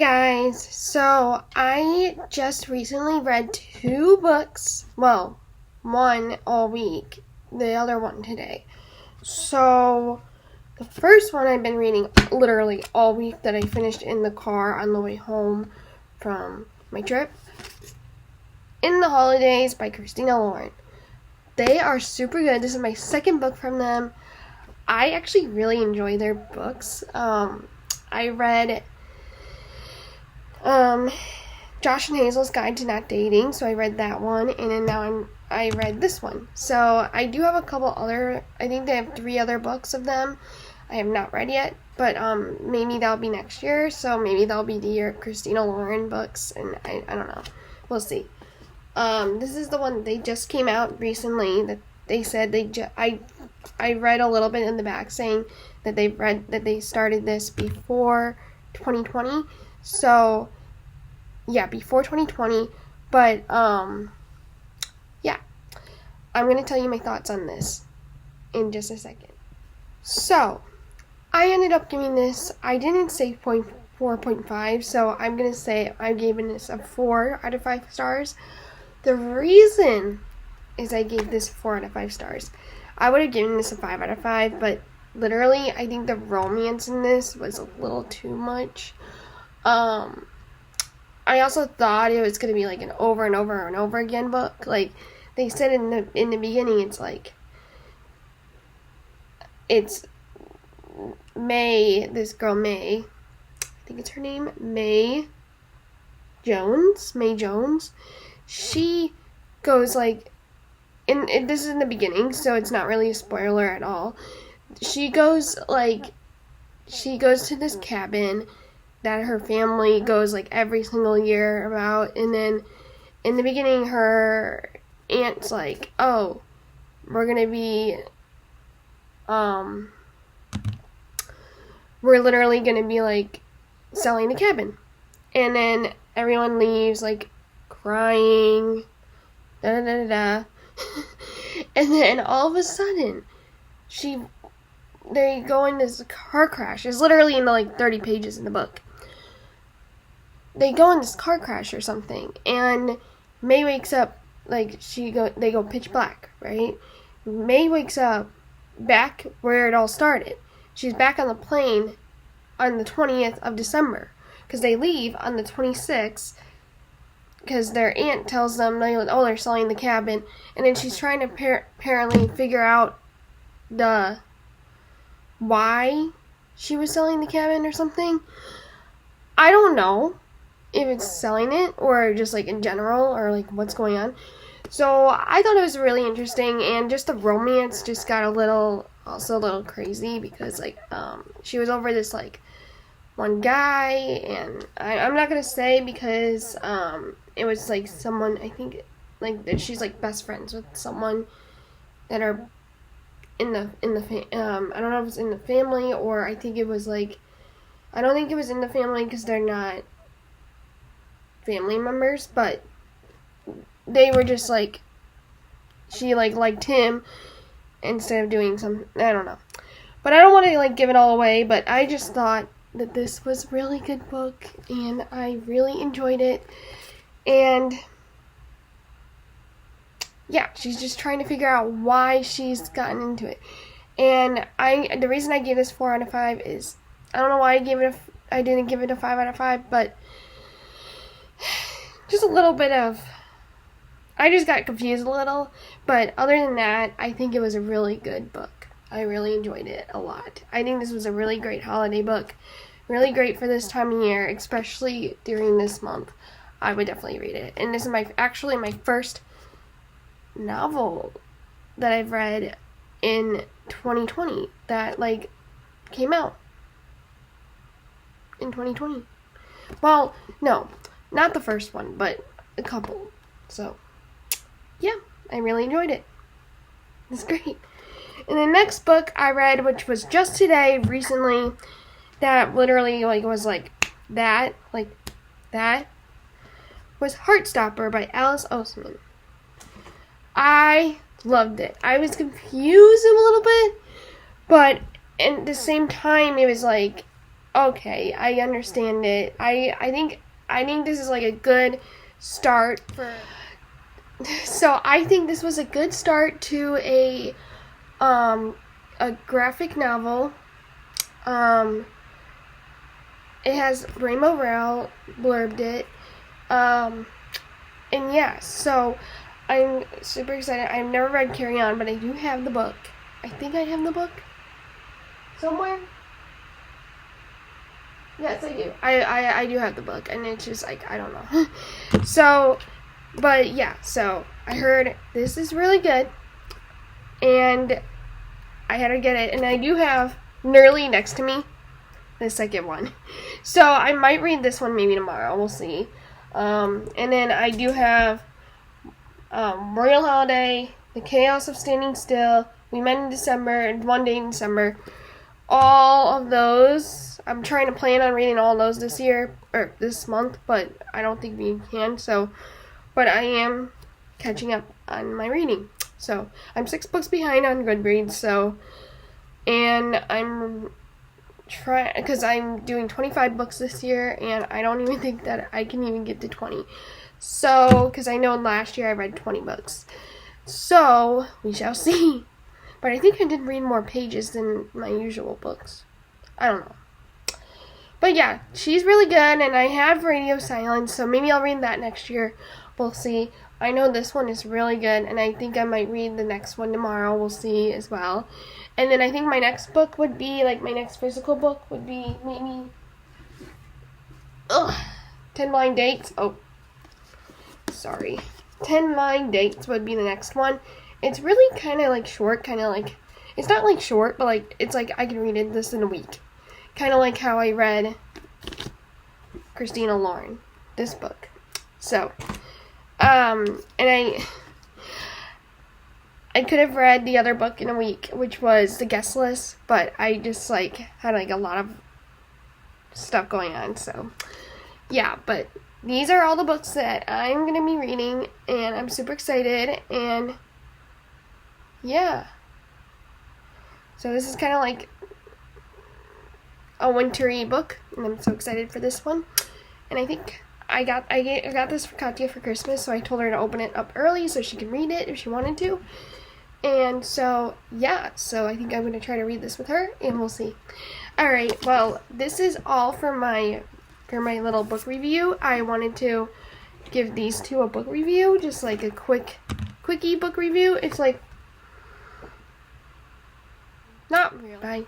guys, so I just recently read 2 books, well, one all week, the other one today. So the first one I've been reading literally all week that I finished in the car on the way home from my trip, In the Holidaze by Christina Lauren. They are super good. This is my second book from them. I actually really enjoy their books. I read Josh and Hazel's Guide to Not Dating, so I read that one, and then now I read this one. So I do have a couple other, I think they have 3 other books of them I have not read yet, but maybe that'll be next year, so maybe that'll be the year of Christina Lauren books, and I don't know. We'll see. This is the one, they just came out recently, that they said I read a little bit in the back saying that they started this before 2020. So yeah, before 2020. But yeah. I'm gonna tell you my thoughts on this in just a second. So I ended up giving this, I didn't say 4.5, so I'm gonna say I'm giving this a 4 out of 5 stars. The reason is I gave this 4 out of 5 stars. I would have given this a 5 out of 5, but literally, I think the romance in this was a little too much. I also thought it was going to be like an over and over and over again book. Like, they said in the beginning, it's like, it's May, this girl May, I think it's her name, May Jones, she goes like, and this is in the beginning, so it's not really a spoiler at all. She goes to this cabin that her family goes like every single year about, and then in the beginning her aunt's like, oh, we're literally gonna be like selling the cabin, and then everyone leaves like crying, da da da da. And then all of a sudden, they go in this car crash. It's literally in the like 30 pages in the book. They go in this car crash or something, and May wakes up like they go pitch black, right? May wakes up back where it all started. She's back on the plane on the 20th of December because they leave on the 26th. Because their aunt tells them, they're selling the cabin, and then she's trying to apparently figure out why she was selling the cabin or something. I don't know if it's selling it or just like in general or like what's going on. So I thought it was really interesting, and just the romance just got a little crazy because like she was over this like one guy, and I'm not gonna say because it was like someone, I think like that she's like best friends with someone that are in the I don't know if it's in the family, or I think it was like, I don't think it was in the family because they're not family members, but they were just like, she like liked him instead of doing some, I don't know. But I don't want to like give it all away, but I just thought that this was a really good book, and I really enjoyed it. And yeah, she's just trying to figure out why she's gotten into it. And the reason I gave this 4 out of 5 is, I don't know why I didn't give it a 5 out of 5, but just a little bit of, I just got confused a little. But other than that, I think it was a really good book. I really enjoyed it a lot. I think this was a really great holiday book. Really great for this time of year, especially during this month. I would definitely read it. And this is actually my first novel that I've read in 2020 that like came out in 2020. Well, no, not the first one, but a couple. So yeah, I really enjoyed it. It's great. And the next book I read, which was just today, recently, that literally like was like that, was Heartstopper by Alice Oseman. I loved it. I was confused a little bit, but at the same time, it was like, okay, I understand it. I think this is like a good start for. So I think this was a good start to a graphic novel. It has Rainbow Rowell blurbed it. And yeah, so I'm super excited. I've never read Carry On, but I do have the book. I think I have the book somewhere. Yes, I do. I do have the book, and it's just like, I don't know. So, but yeah, so I heard this is really good, and I had to get it, and I do have Nearly next to me, the second one. So I might read this one maybe tomorrow. We'll see. And then I do have Royal Holiday, The Chaos of Standing Still, We Met in December, and One Day in December. All of those, I'm trying to plan on reading all those this year, or this month, but I don't think we can, so, but I am catching up on my reading. So, I'm 6 books behind on Goodreads, so, and I'm trying, because I'm doing 25 books this year, and I don't even think that I can even get to 20. So, because I know last year I read 20 books. So, we shall see. But I think I did read more pages than my usual books. I don't know. But yeah, she's really good, and I have Radio Silence, so maybe I'll read that next year. We'll see. I know this one is really good, and I think I might read the next one tomorrow. We'll see as well. And then I think my next book would be, like, my next physical book would be maybe 10 Blind Dates. Oh, sorry. 10 Blind Dates would be the next one. It's really kind of like short, kind of like, it's not like short, but like, it's like I can read this in a week. Kind of like how I read Christina Lauren, this book. So, and I could have read the other book in a week, which was The Guest List, but I just like had like a lot of stuff going on, so yeah, but these are all the books that I'm going to be reading, and I'm super excited, and yeah. So this is kind of like a wintry book, and I'm so excited for this one. And I think I got this for Katya for Christmas, so I told her to open it up early so she can read it if she wanted to. And so yeah, so I think I'm going to try to read this with her, and we'll see. Alright, well, this is all for my little book review. I wanted to give these two a book review, just like a quickie book review. It's like not real. Bye.